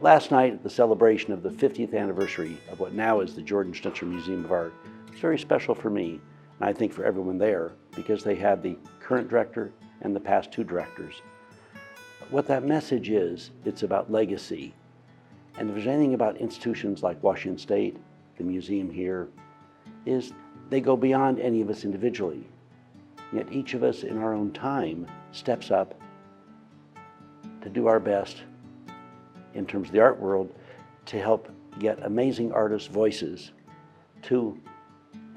Last night, at the celebration of the 50th anniversary of what now is the Jordan Schnitzer Museum of Art, it's very special for me, and I think for everyone there, because they had the current director and the past two directors. What that message is, it's about legacy. And if there's anything about institutions like Washington State, the museum here, is they go beyond any of us individually. Yet each of us in our own time steps up to do our best in terms of the art world to help get amazing artists' voices to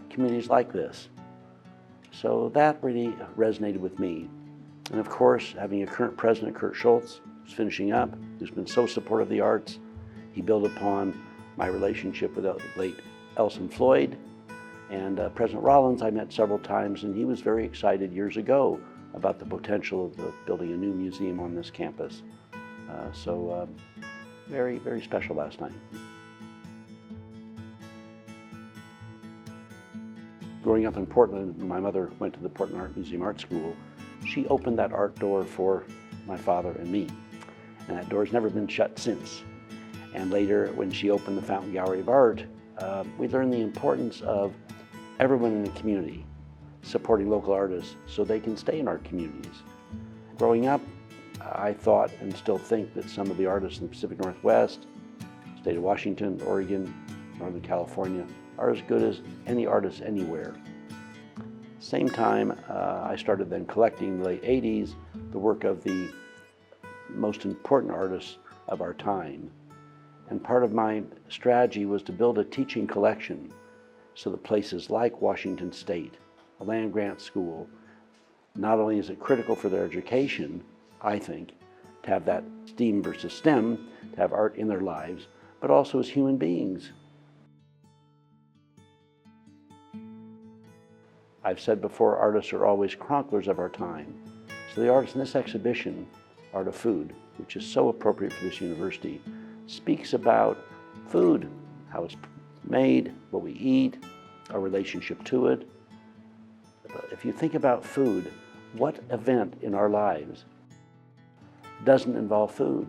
communities like this. So that really resonated with me. And of course, having a current president, Kurt Schultz, who's finishing up, who's been so supportive of the arts. He built upon my relationship with the late Elson Floyd. And President Rollins I met several times, and he was very excited years ago about the potential of building a new museum on this campus. Very, very special last night. Growing up in Portland, my mother went to the Portland Art Museum Art School. She opened that art door for my father and me, and that door's never been shut since. And later, when she opened the Fountain Gallery of Art, we learned the importance of everyone in the community supporting local artists so they can stay in our communities. Growing up, I thought and still think that some of the artists in the Pacific Northwest, state of Washington, Oregon, Northern California, are as good as any artist anywhere. Same time, I started then collecting in the late 80s the work of the most important artists of our time. And part of my strategy was to build a teaching collection so that places like Washington State, a land-grant school, not only is it critical for their education, I think, to have that STEAM versus STEM, to have art in their lives, but also as human beings. I've said before, artists are always chroniclers of our time. So the artist in this exhibition, Art of Food, which is so appropriate for this university, speaks about food, how it's made, what we eat, our relationship to it. If you think about food, what event in our lives doesn't involve food?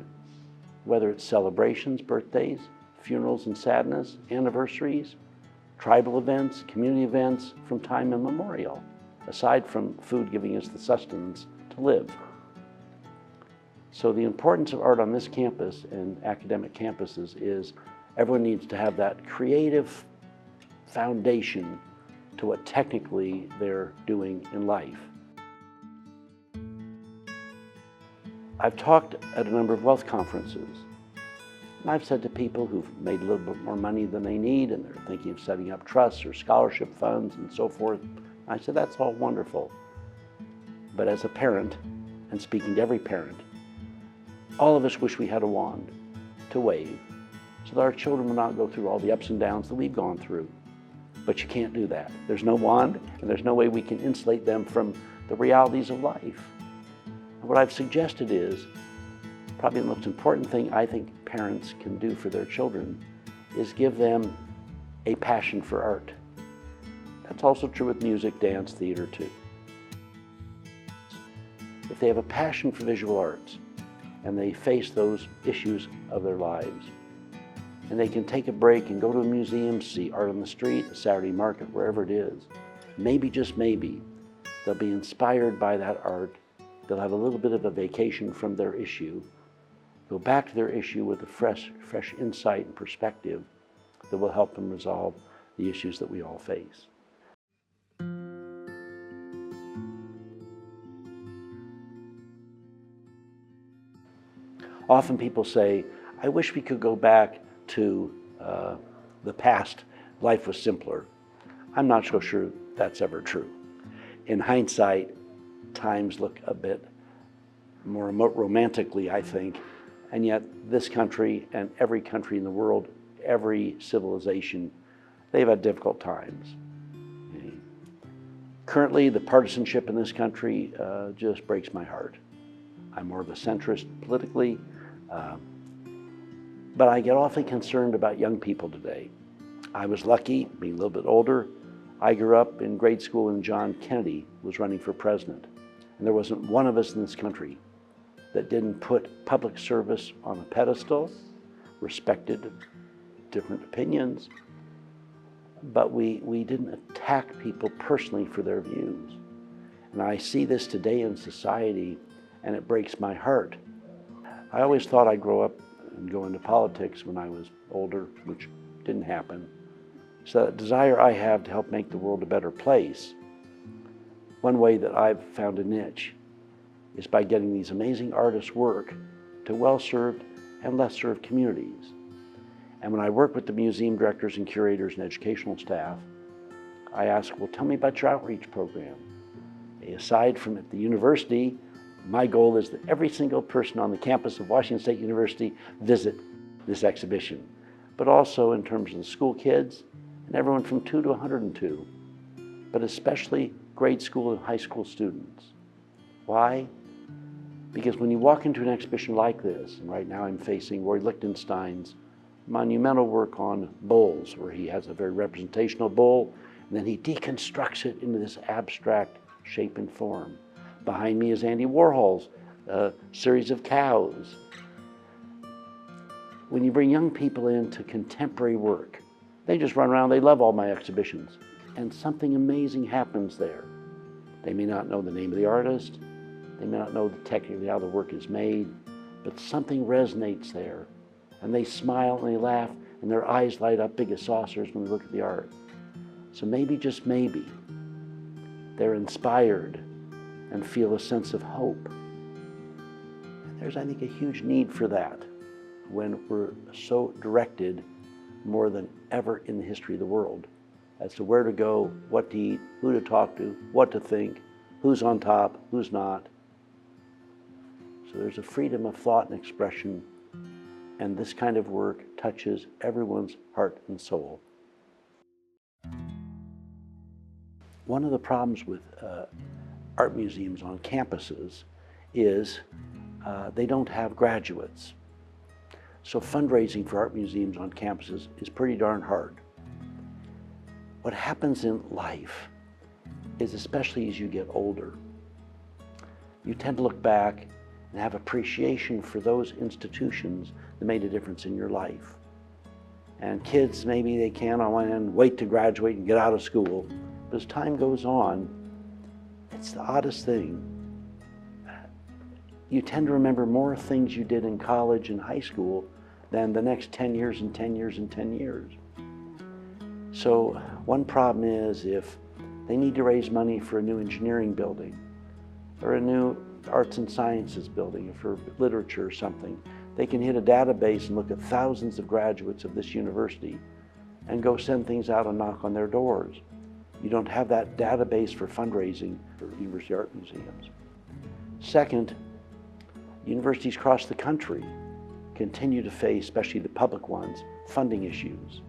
Whether it's celebrations, birthdays, funerals and sadness, anniversaries, tribal events, community events from time immemorial, aside from food giving us the sustenance to live. So the importance of art on this campus and academic campuses is everyone needs to have that creative foundation to what technically they're doing in life. I've talked at a number of wealth conferences, and I've said to people who've made a little bit more money than they need and they're thinking of setting up trusts or scholarship funds and so forth, I said that's all wonderful. But as a parent, and speaking to every parent, all of us wish we had a wand to wave so that our children will not go through all the ups and downs that we've gone through. But you can't do that. There's no wand, and there's no way we can insulate them from the realities of life. And what I've suggested is, probably the most important thing I think parents can do for their children is give them a passion for art. That's also true with music, dance, theater too. If they have a passion for visual arts, and they face those issues of their lives, and they can take a break and go to a museum, see art on the street, a Saturday market, wherever it is, maybe, just maybe, they'll be inspired by that art. They'll have a little bit of a vacation from their issue, go back to their issue with a fresh insight and perspective that will help them resolve the issues that we all face. Often people say, I wish we could go back to the past. Life was simpler. I'm not so sure that's ever true. In hindsight, times look a bit more romantically, I think, and yet this country and every country in the world, every civilization, they've had difficult times. Okay. Currently, the partisanship in this country just breaks my heart. I'm more of a centrist politically, but I get awfully concerned about young people today. I was lucky, being a little bit older. I grew up in grade school when John Kennedy was running for president. And there wasn't one of us in this country that didn't put public service on a pedestal, respected different opinions, but we didn't attack people personally for their views. And I see this today in society, and it breaks my heart. I always thought I'd grow up and go into politics when I was older, which didn't happen. So that desire I have to help make the world a better place, one way that I've found a niche is by getting these amazing artists' work to well-served and less-served communities. And when I work with the museum directors and curators and educational staff, I ask, well, tell me about your outreach program. Aside from at the university, my goal is that every single person on the campus of Washington State University visit this exhibition, but also in terms of the school kids and everyone from 2 to 102, but especially grade school and high school students. Why? Because when you walk into an exhibition like this, and right now I'm facing Roy Lichtenstein's monumental work on bulls, where he has a very representational bull, and then he deconstructs it into this abstract shape and form. Behind me is Andy Warhol's series of cows. When you bring young people into contemporary work, they just run around, they love all my exhibitions, and something amazing happens there. They may not know the name of the artist, they may not know technically how the work is made, but something resonates there. And they smile and they laugh and their eyes light up big as saucers when they look at the art. So maybe, just maybe, they're inspired and feel a sense of hope. And there's, I think, a huge need for that when we're so directed more than ever in the history of the world as to where to go, what to eat, who to talk to, what to think, who's on top, who's not. So there's a freedom of thought and expression, and this kind of work touches everyone's heart and soul. One of the problems with art museums on campuses is they don't have graduates. So fundraising for art museums on campuses is pretty darn hard. What happens in life is, especially as you get older, you tend to look back and have appreciation for those institutions that made a difference in your life. And kids, maybe they can on one hand wait to graduate and get out of school, but as time goes on, it's the oddest thing. You tend to remember more things you did in college and high school than the next 10 years and 10 years and 10 years. So one problem is if they need to raise money for a new engineering building or a new arts and sciences building for literature or something, they can hit a database and look at thousands of graduates of this university and go send things out and knock on their doors. You don't have that database for fundraising for university art museums. Second, universities across the country continue to face, especially the public ones, funding issues.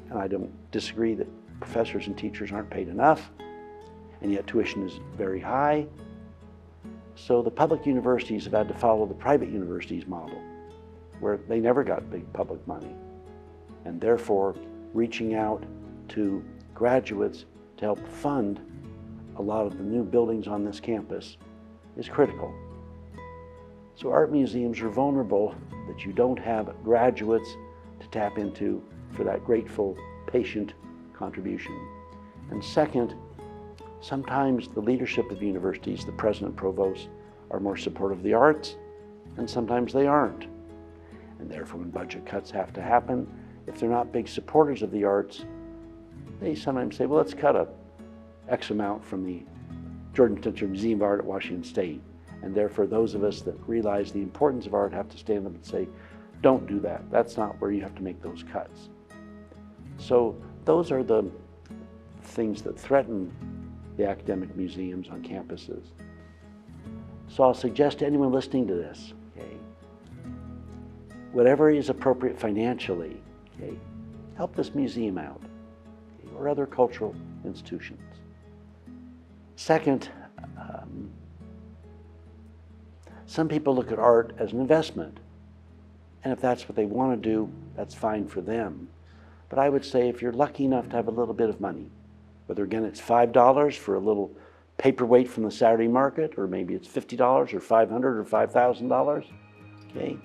And I don't disagree that professors and teachers aren't paid enough, and yet tuition is very high. So the public universities have had to follow the private universities model, where they never got big public money. And therefore, reaching out to graduates to help fund a lot of the new buildings on this campus is critical. So art museums are vulnerable that you don't have graduates to tap into for that grateful, patient contribution. And second, sometimes the leadership of universities, the president, provost, are more supportive of the arts, and sometimes they aren't. And therefore, when budget cuts have to happen, if they're not big supporters of the arts, they sometimes say, well, let's cut a X amount from the George Schnitzer Museum of Art at Washington State. And therefore, those of us that realize the importance of art have to stand up and say, don't do that. That's not where you have to make those cuts. So those are the things that threaten the academic museums on campuses. So I'll suggest to anyone listening to this, okay, whatever is appropriate financially, okay, help this museum out, okay, or other cultural institutions. Second, some people look at art as an investment. And if that's what they want to do, that's fine for them. But I would say if you're lucky enough to have a little bit of money, whether again it's $5 for a little paperweight from the Saturday market, or maybe it's $50 or $500 or $5,000, okay?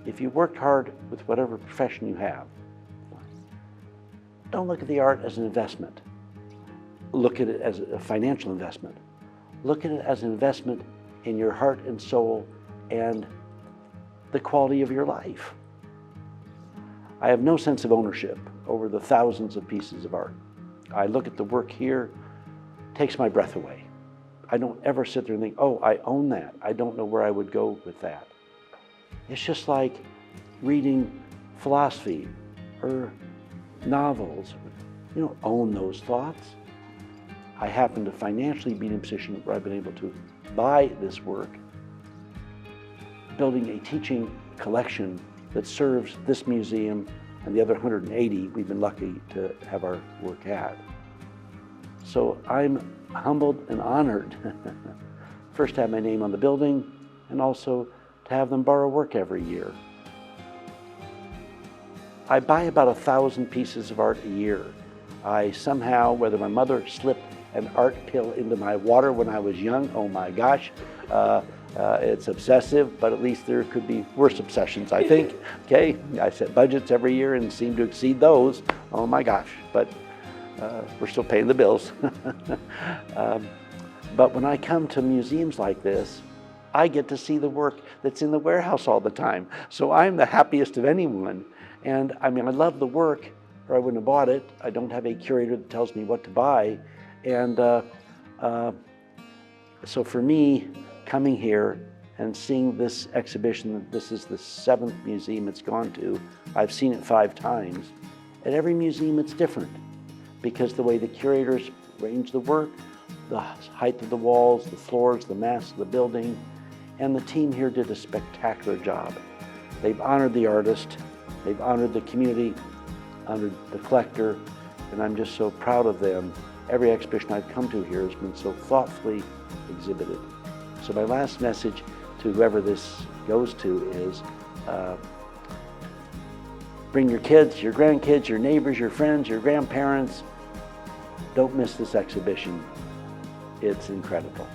If you worked hard with whatever profession you have, don't look at the art as an investment. Look at it as a financial investment. Look at it as an investment in your heart and soul and the quality of your life. I have no sense of ownership over the thousands of pieces of art. I look at the work here, it takes my breath away. I don't ever sit there and think, oh, I own that. I don't know where I would go with that. It's just like reading philosophy or novels. You don't own those thoughts. I happen to financially be in a position where I've been able to buy this work, building a teaching collection that serves this museum and the other 180 we've been lucky to have our work at. So I'm humbled and honored first to have my name on the building and also to have them borrow work every year. I buy about 1,000 pieces of art a year. I somehow, whether my mother slipped an art pill into my water when I was young, oh my gosh, it's obsessive, but at least there could be worse obsessions, I think. Okay, I set budgets every year and seem to exceed those. Oh my gosh, but we're still paying the bills. But when I come to museums like this, I get to see the work that's in the warehouse all the time. So I'm the happiest of anyone. And I mean, I love the work, or I wouldn't have bought it. I don't have a curator that tells me what to buy. And so for me, coming here and seeing this exhibition, this is the 7th museum it's gone to. I've seen it 5 times. At every museum it's different because the way the curators arrange the work, the height of the walls, the floors, the mass of the building, and the team here did a spectacular job. They've honored the artist, they've honored the community, honored the collector, and I'm just so proud of them. Every exhibition I've come to here has been so thoughtfully exhibited. So my last message to whoever this goes to is bring your kids, your grandkids, your neighbors, your friends, your grandparents. Don't miss this exhibition. It's incredible.